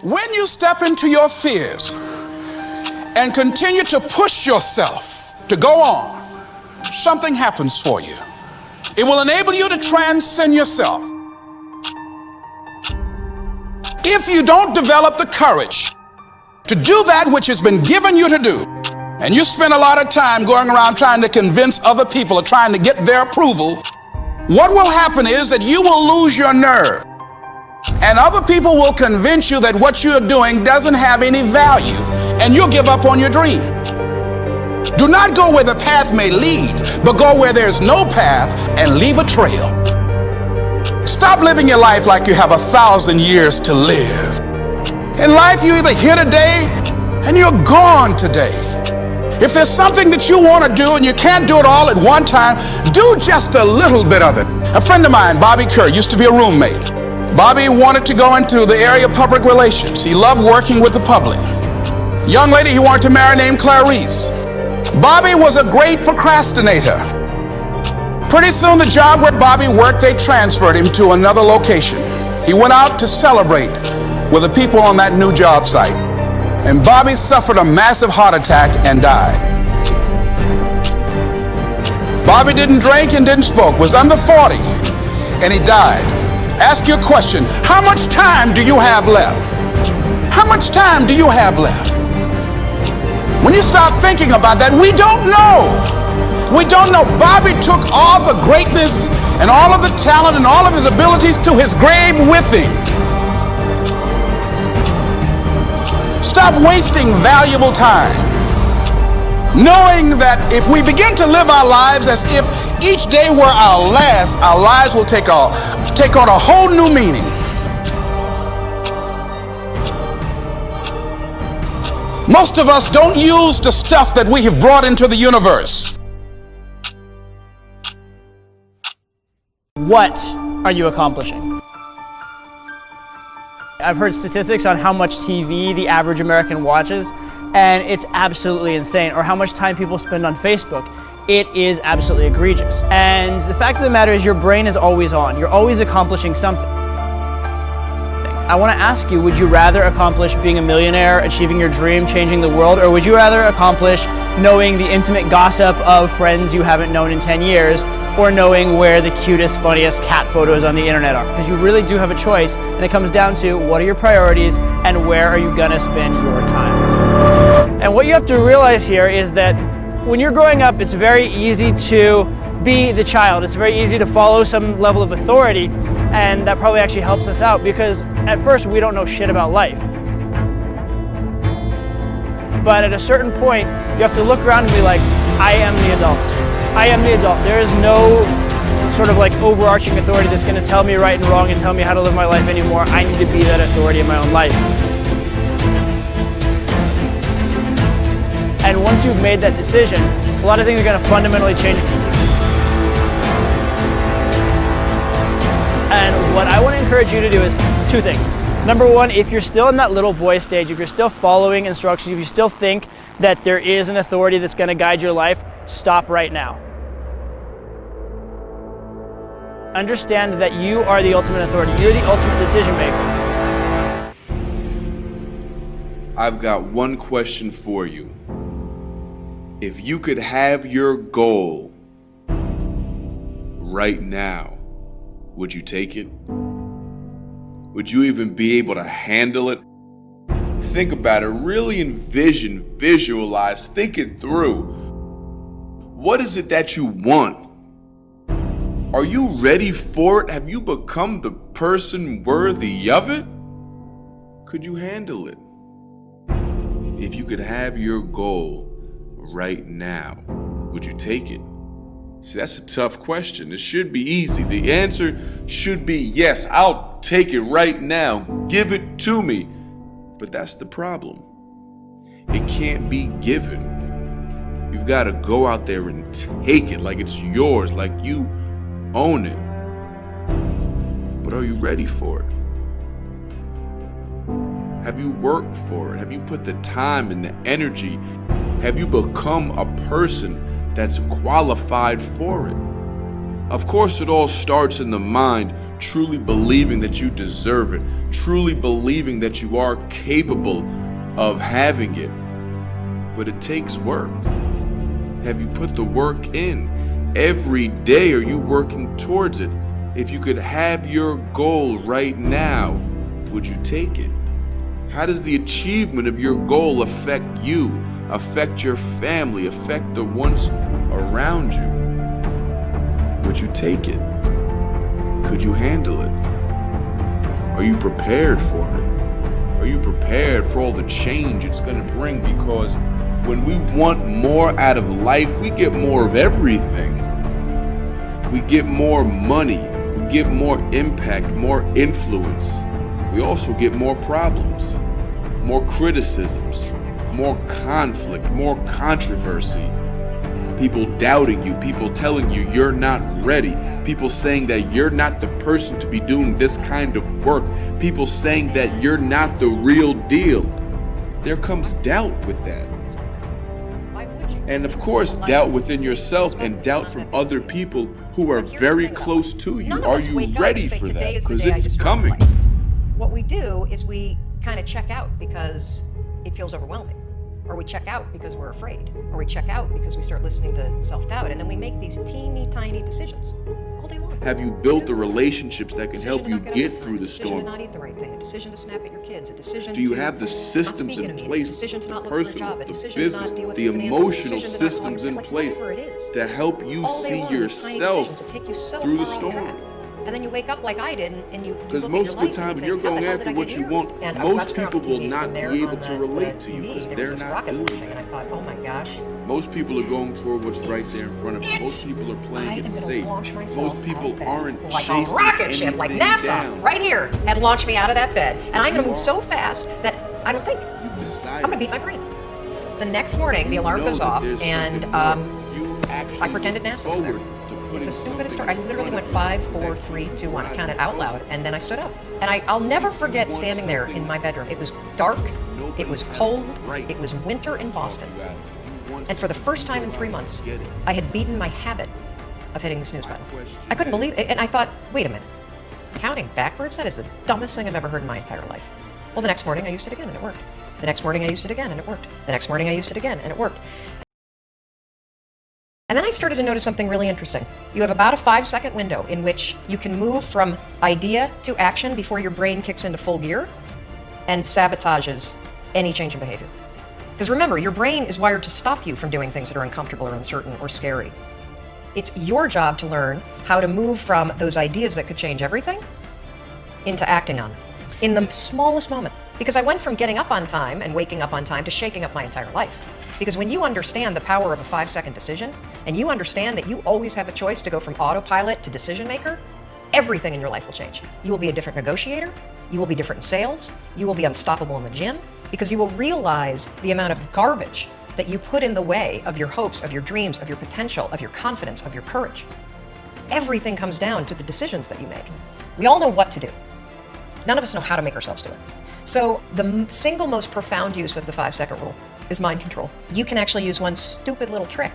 When you step into your fears and continue to push yourself to go on, something happens for you. It will enable you to transcend yourself. If you don't develop the courage to do that which has been given you to do, and you spend a lot of time going around trying to convince other people or trying to get their approval, what will happen is that you will lose your nerve. And other people will convince you that what you're doing doesn't have any value, and you'll give up on your dream. Do not go where the path may lead, but go where there's no path and leave a trail. Stop living your life like you have 1,000 years to live. In life, you're either here today and you're gone today. If there's something that you want to do and you can't do it all at one time, do just a little bit of it. A friend of mine, Bobby Kerr, used to be a roommate. Bobby wanted to go into the area of public relations. He loved working with the public. Young lady he wanted to marry named Clarice. Bobby was a great procrastinator. Pretty soon the job where Bobby worked, they transferred him to another location. He went out to celebrate with the people on that new job site. And Bobby suffered a massive heart attack and died. Bobby didn't drink and didn't smoke, was under 40, and he died. Ask your question, how much time do you have left? How much time do you have left? When you start thinking about that, we don't know. We don't know. Bobby took all the greatness and all of the talent and all of his abilities to his grave with him. Stop wasting valuable time, knowing that if we begin to live our lives as if each day were our last, our lives will take on a whole new meaning. Most of us don't use the stuff that we have brought into the universe. What are you accomplishing? I've heard statistics on how much TV the average American watches, and it's absolutely insane. Or how much time people spend on Facebook. It is absolutely egregious. And the fact of the matter is your brain is always on. You're always accomplishing something. I want to ask you, would you rather accomplish being a millionaire, achieving your dream, changing the world, or would you rather accomplish knowing the intimate gossip of friends you haven't known in 10 years, or knowing where the cutest, funniest cat photos on the internet are? Because you really do have a choice, and it comes down to what are your priorities and where are you gonna spend your time. And what you have to realize here is that when you're growing up, it's very easy to be the child. It's very easy to follow some level of authority, and that probably actually helps us out because at first we don't know shit about life. But at a certain point, you have to look around and be like, I am the adult. I am the adult. There is no sort of like overarching authority that's going to tell me right and wrong and tell me how to live my life anymore. I need to be that authority in my own life. And once you've made that decision, a lot of things are going to fundamentally change. And what I want to encourage you to do is two things. Number one, if you're still in that little boy stage, if you're still following instructions, if you still think that there is an authority that's going to guide your life, stop right now. Understand that you are the ultimate authority. You're the ultimate decision maker. I've got one question for you. If you could have your goal right now, would you take it? Would you even be able to handle it? Think about it. Really envision, visualize, think it through. What is it that you want? Are you ready for it? Have you become the person worthy of it? Could you handle it? If you could have your goal right now, would you take it? See, that's a tough question. It should be easy. The answer should be yes, I'll take it right now. Give it to me. But that's the problem. It can't be given. You've got to go out there and take it like it's yours, like you own it. But are you ready for it? Have you worked for it? Have you put the time and the energy? Have you become a person that's qualified for it? Of course, it all starts in the mind truly believing that you deserve it, truly believing that you are capable of having it. But it takes work. Have you put the work in? Every day are you working towards it? If you could have your goal right now, would you take it? How does the achievement of your goal affect you, affect your family, affect the ones around you? Would you take it? Could you handle it? Are you prepared for it? Are you prepared for all the change it's going to bring? Because when we want more out of life, we get more of everything. We get more money, we get more impact, more influence. We also get more problems, more criticisms, more conflict, more controversy. People doubting you, people telling you you're not ready, people saying that you're not the person to be doing this kind of work, people saying that you're not the real deal. There comes doubt with that. And of course, doubt within yourself and doubt from other people who are very close to you. Are you ready for that? Because it's coming. What we do is we kind of check out because it feels overwhelming. Or we check out because we're afraid. Or we check out because we start listening to self-doubt. And then we make these teeny tiny decisions all day long. Have you built the relationships that can help you get through the storm? A decision to not eat the right thing, a decision to snap at your kids, a decision Do you have the systems in place, a decision to the not look for a personal, job, a the decision to business, not deal with the your finances, emotional a decision to not systems call in your- like place whatever it is. to help you All day see long, these tiny yourself decisions that take you so through the far off storm? track. And then you wake up like I did, and you Because look most at of your the life time and when you you're think, how going the hell after did I what get you here? want, And I was most watching people on will TV, not and there be able on to the relate to you TV, because there they're was this not rocket doing launching, it. and I thought, oh my gosh. Most people are going for what's right there in front of them. Most people are I playing am it going to safe. launch myself Most people out of bed aren't like a chasing rocket ship, like anything NASA, down. right here, and launch me out of that bed. And I'm going to You move are. so fast that I don't think. You've decided. I'm going to beat my brain. The next morning, the You alarm know goes that off, there's and something more. You actually I pretended look NASA was there. forward to It's putting the stupidest story. I something in literally front went of you 5, 4, that 3, 2, 1. I drives counted you out forward. loud, and then I stood up. And I'll never forget standing there in my bedroom. It was dark, it was cold, it was winter in Boston. And for the first time in 3 months, I had beaten my habit of hitting the snooze button. I couldn't believe it, and I thought, wait a minute. Counting backwards? That is the dumbest thing I've ever heard in my entire life. Well, the next morning I used it again, and it worked. The next morning I used it again, and it worked. The next morning I used it again, and it worked. And then I started to notice something really interesting. You have about a 5-second window in which you can move from idea to action before your brain kicks into full gear and sabotages any change in behavior. Because remember, your brain is wired to stop you from doing things that are uncomfortable or uncertain or scary. It's your job to learn how to move from those ideas that could change everything into acting on them in the smallest moment. Because I went from getting up on time and waking up on time to shaking up my entire life. Because when you understand the power of a 5-second decision, and you understand that you always have a choice to go from autopilot to decision maker, everything in your life will change. You will be a different negotiator, you will be different in sales, you will be unstoppable in the gym, because you will realize the amount of garbage that you put in the way of your hopes, of your dreams, of your potential, of your confidence, of your courage. Everything comes down to the decisions that you make. We all know what to do. None of us know how to make ourselves do it. So the single most profound use of the 5-second rule is mind control. You can actually use one stupid little trick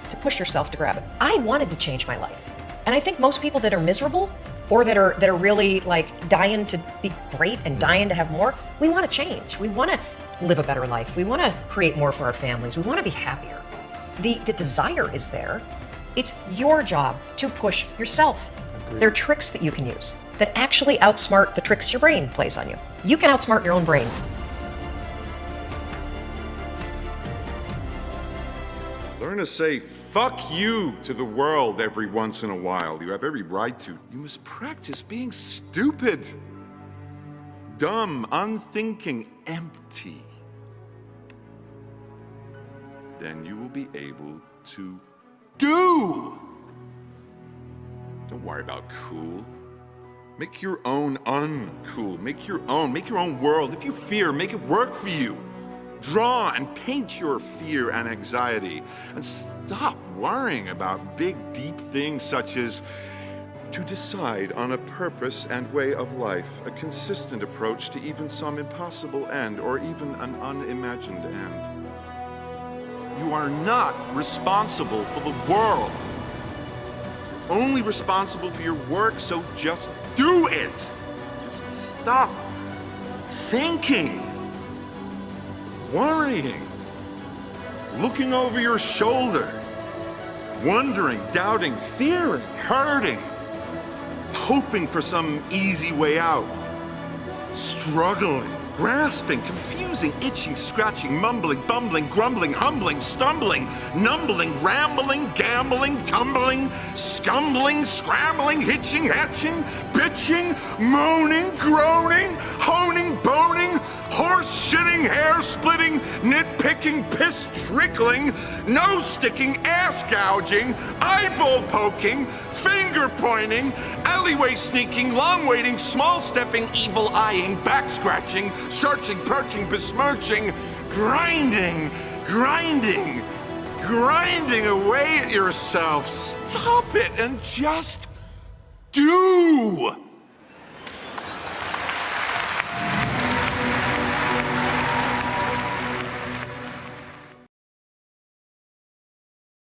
to push yourself to grab it. I wanted to change my life. And I think most people that are miserable or that are really like dying to be great and dying to have more, we want to change. We want to live a better life. We want to create more for our families. We want to be happier. The desire is there. It's your job to push yourself. There are tricks that you can use that actually outsmart the tricks your brain plays on you. You can outsmart your own brain. Learn to say fuck you to the world every once in a while. You have every right to. You must practice being stupid, dumb, unthinking, empty. Then you will be able to do. Don't worry about cool. Make your own uncool. Make your own world. If you fear, make it work for you. Draw and paint your fear and anxiety, and stop worrying about big, deep things such as to decide on a purpose and way of life, a consistent approach to even some impossible end or even an unimagined end. You are not responsible for the world. only responsible for your work, so just do it. Just stop thinking, worrying, looking over your shoulder, wondering, doubting, fearing, hurting, hoping for some easy way out, struggling, grasping, confusing, itching, scratching, mumbling, bumbling, grumbling, humbling, stumbling, numbling, rambling, gambling, tumbling, scumbling, scrambling, hitching, hatching, bitching, moaning, groaning, honing, boning, horse shitting, hair splitting, nitpicking, piss trickling, nose sticking, ass gouging, eyeball poking, finger pointing, alleyway sneaking, long waiting, small stepping, evil eyeing, back scratching, searching, perching, besmirching, grinding, grinding, grinding away at yourself. Stop it and just do.